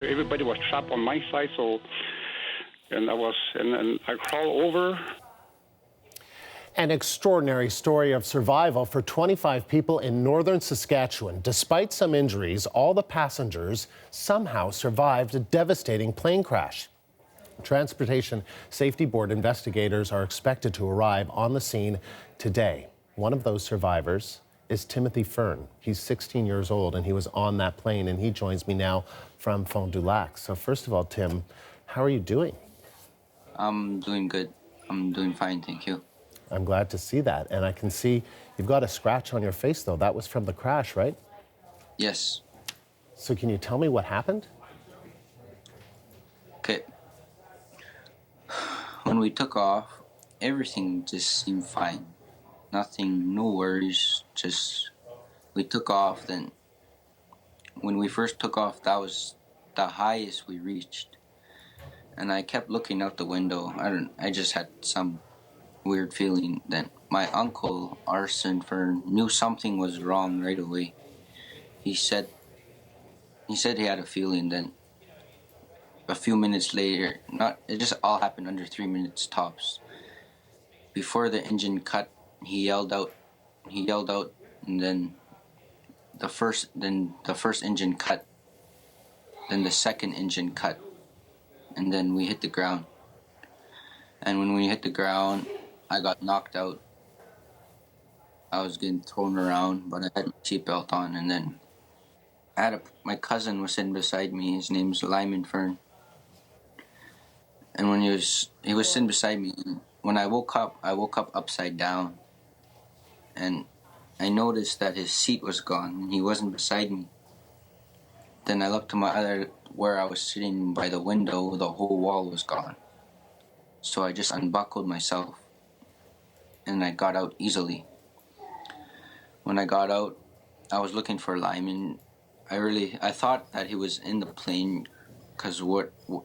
Everybody was trapped on my side, and I crawled over. An extraordinary story of survival for 25 people in northern Saskatchewan. Despite some injuries, all the passengers somehow survived a devastating plane crash. Transportation Safety Board investigators are expected to arrive on the scene today. One of those survivors is Timothy Fern. He's 16 years old and he was on that plane, and he joins me now from Fond-du-Lac. So first of all, Tim, how are you doing? I'm doing good. I'm doing fine, thank you. I'm glad to see that. And I can see you've got a scratch on your face, though. That was from the crash, right? Yes. So can you tell me what happened? Okay. When we took off, everything just seemed fine. Nothing, no worries, just we took off. Then when we first took off, that was the highest we reached. And I kept looking out the window. I just had some weird feeling that my uncle, Arson Fern, knew something was wrong right away. He said he had a feeling. Then a few minutes later, it just all happened under 3 minutes tops. Before the engine cut, he yelled out, and then the first engine cut, then the second engine cut, and then we hit the ground. And when we hit the ground, I got knocked out. I was getting thrown around, but I had my seatbelt on, and then my cousin was sitting beside me. His name's Lyman Fern. And when he was sitting beside me, when I woke up upside down, and I noticed that his seat was gone and he wasn't beside me. Then I looked to where I was sitting by the window, the whole wall was gone. So I just unbuckled myself and I got out easily. When I got out, I was looking for Lyman. I thought that he was in the plane because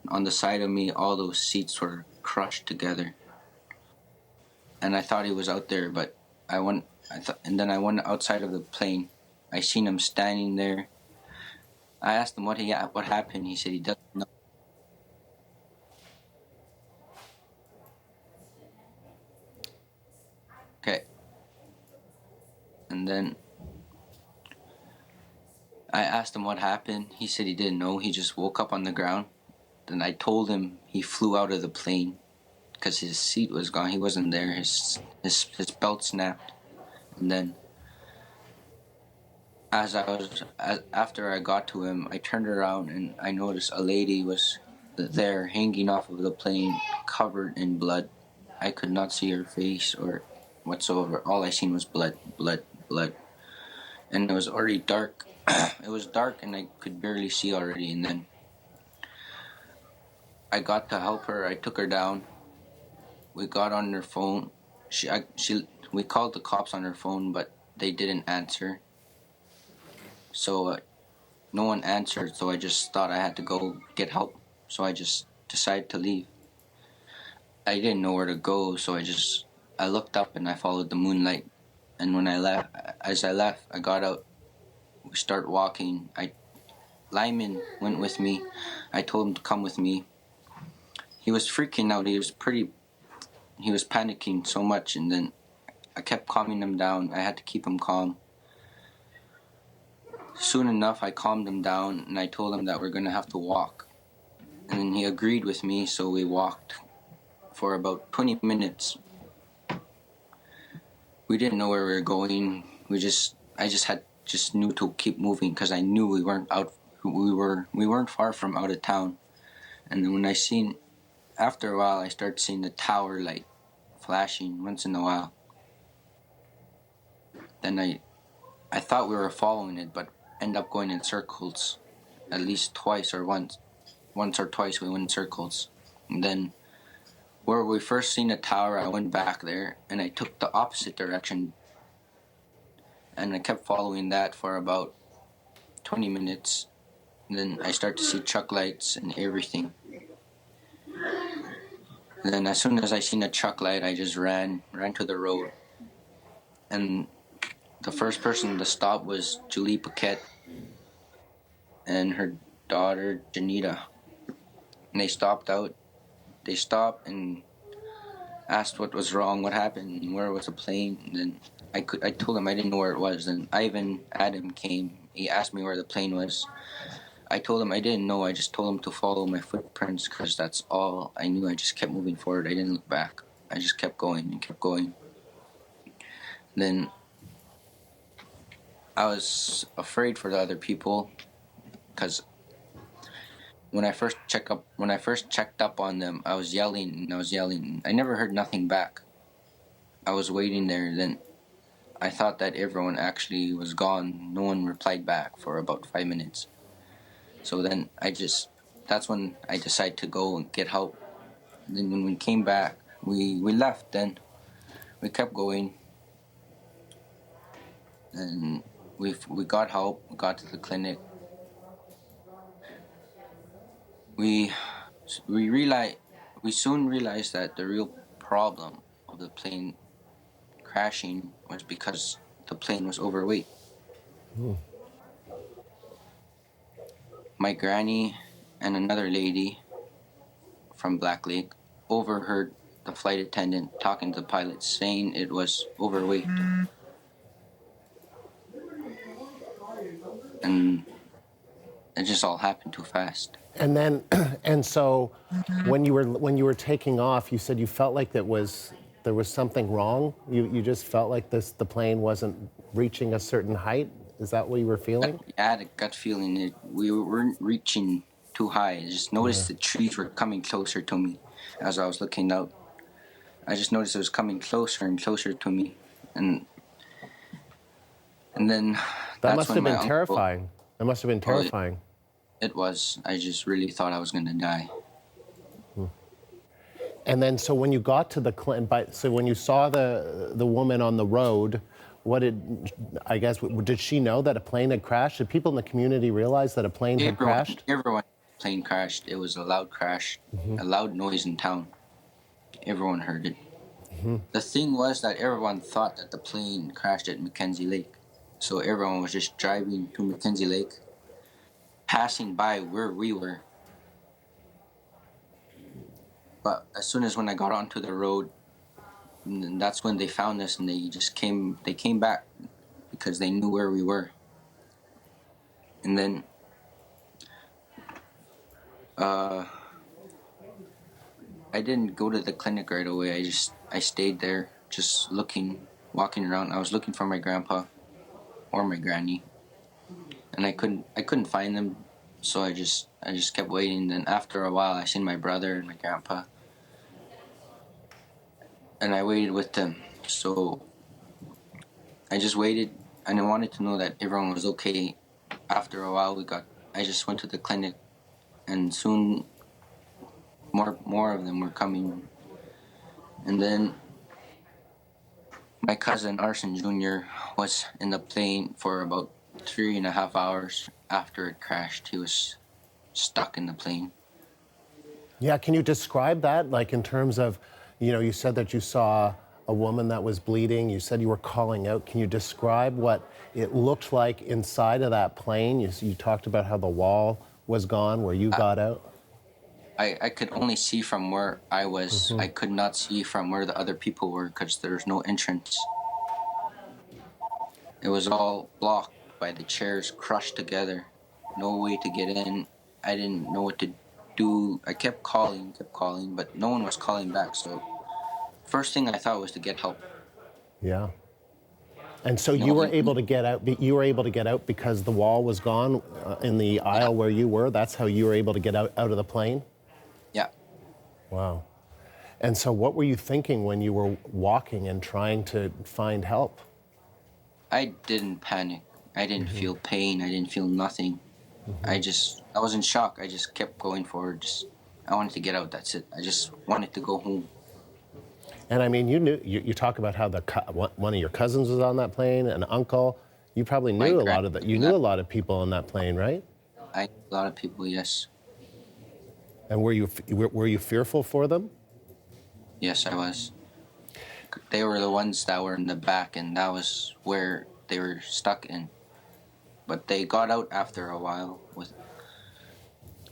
on the side of me, all those seats were crushed together. And I thought he was out there, but and then I went outside of the plane. I seen him standing there. I asked him what happened. He said he doesn't know. Okay. And then I asked him what happened. He said he didn't know. He just woke up on the ground. Then I told him he flew out of the plane because his seat was gone. He wasn't there. His belt snapped. And then after I got to him, I turned around and I noticed a lady was there hanging off of the plane, covered in blood. I could not see her face or whatsoever. All I seen was blood. And it was already dark. It was dark and I could barely see already. And then I got to help her. I took her down. We got on her phone. We called the cops on her phone, but they didn't answer. So no one answered, so I just thought I had to go get help. So I just decided to leave. I didn't know where to go, so I looked up and I followed the moonlight. And when I left, I got out. We start walking. Lyman went with me. I told him to come with me. He was freaking out. He was panicking so much, and then I kept calming him down. I had to keep him calm. Soon enough, I calmed him down, and I told him that we're going to have to walk. And then he agreed with me, so we walked for about 20 minutes. We didn't know where we were going. I just knew to keep moving because I knew we weren't far from out of town. And then when after a while, I started seeing the tower light flashing once in a while. Then I thought we were following it, but end up going in circles. At least once or twice we went in circles. And then where we first seen the tower, I went back there and I took the opposite direction. And I kept following that for about 20 minutes. And then I started to see truck lights and everything. And then as soon as I seen a truck light, I just ran to the road. And the first person to stop was Julie Paquette. And daughter, Janita. And they stopped and asked what was wrong, what happened, and where was the plane. And then I told him I didn't know where it was. Then Adam came. He asked me where the plane was. I told him I didn't know. I just told him to follow my footprints because that's all I knew. I just kept moving forward. I didn't look back. I just kept going and kept going. Then I was afraid for the other people because when I first checked up on them, I was yelling. I never heard nothing back. I was waiting there. Then I thought that everyone actually was gone. No one replied back for about 5 minutes. So then that's when I decided to go and get help. Then when we came back, we left. Then we kept going, and we got help. We got to the clinic. We soon realized that the real problem of the plane crashing was because the plane was overweight. My granny and another lady from Black Lake overheard the flight attendant talking to the pilot saying it was overweight. And it just all happened too fast. And then, and so, when you were taking off, you said you felt like there was something wrong. You just felt like the plane wasn't reaching a certain height. Is that what you were feeling? I had a gut feeling that we weren't reaching too high. I just noticed the trees were coming closer to me as I was looking out. I just noticed it was coming closer and closer to me, and then That must have been terrifying. That must have been terrifying. It was. I just really thought I was going to die. And then, so when you got to so when you saw the woman on the road, did she know that a plane had crashed? Did people in the community realize that a plane had crashed? Everyone, plane crashed. It was a loud crash, a loud noise in town. Everyone heard it. The thing was that everyone thought that the plane crashed at Mackenzie Lake. So everyone was just driving to Mackenzie Lake, passing by where we were. But as soon as when I got onto the road, and that's when they found us, and they came back because they knew where we were. And then I didn't go to the clinic right away. I stayed there just walking around. I was looking for my grandpa or my granny, and I couldn't find them. So I just kept waiting. Then after a while, I seen my brother and my grandpa, and I waited with them. So I just waited, and I wanted to know that everyone was okay. After a while, I just went to the clinic, and soon more of them were coming. And then my cousin Arson Jr. was in the plane for about 3.5 hours after it crashed. He was stuck in the plane. Yeah, can you describe that? Like in terms of, you said that you saw a woman that was bleeding. You said you were calling out. Can you describe what it looked like inside of that plane? You talked about how the wall was gone where you got out. I could only see from where I was. I could not see from where the other people were because there was no entrance. It was all blocked by the chairs crushed together. No way to get in. I didn't know what to do. I kept calling, but no one was calling back. So first thing I thought was to get help. Yeah. And so you were able to get out. You were able to get out because the wall was gone in the aisle where you were. That's how you were able to get out of the plane? Yeah. Wow. And so what were you thinking when you were walking and trying to find help? I didn't panic. I didn't feel pain. I didn't feel nothing. I was in shock. I just kept going forward. I wanted to get out. That's it. I just wanted to go home. And I mean, you talk about how one of your cousins was on that plane, an uncle. You probably knew a lot of people on that plane, right? I knew a lot of people, yes. And were you fearful for them? Yes, I was. They were the ones that were in the back, and that was where they were stuck in. But they got out after a while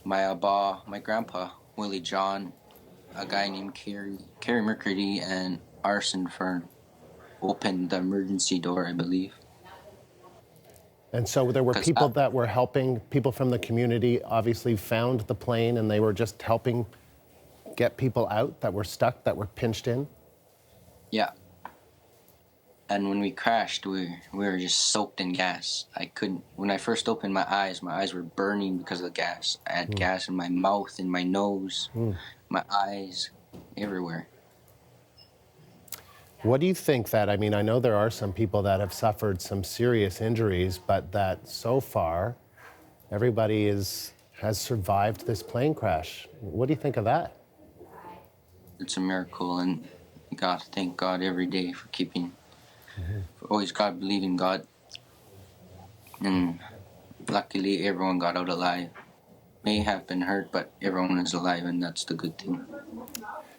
my Abba, my grandpa, Willie John, a guy named Kerry McCurdy, and Arson Fern opened the emergency door, I believe. And so there were 'Cause people that were helping, people from the community obviously found the plane and they were just helping get people out that were stuck, that were pinched in? Yeah. And when we crashed, we were just soaked in gas. I couldn't, when I first opened my eyes were burning because of the gas. I had gas in my mouth, in my nose, my eyes, everywhere. What do you think that, I mean, I know there are some people that have suffered some serious injuries, but that so far, everybody has survived this plane crash. What do you think of that? It's a miracle, and you gotta thank God every day for keeping, for always God believe in God. And luckily, everyone got out alive. May have been hurt, but everyone is alive, and that's the good thing.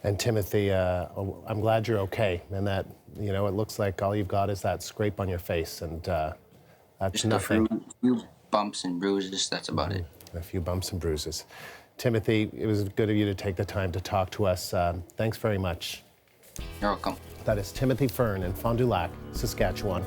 And Timothy, I'm glad you're okay, and that, you know, it looks like all you've got is that scrape on your face, and that's Just nothing. a few bumps and bruises, that's about it. A few bumps and bruises. Timothy, it was good of you to take the time to talk to us. Thanks very much. You're welcome. That is Timothy Fern in Fond-du-Lac, Saskatchewan.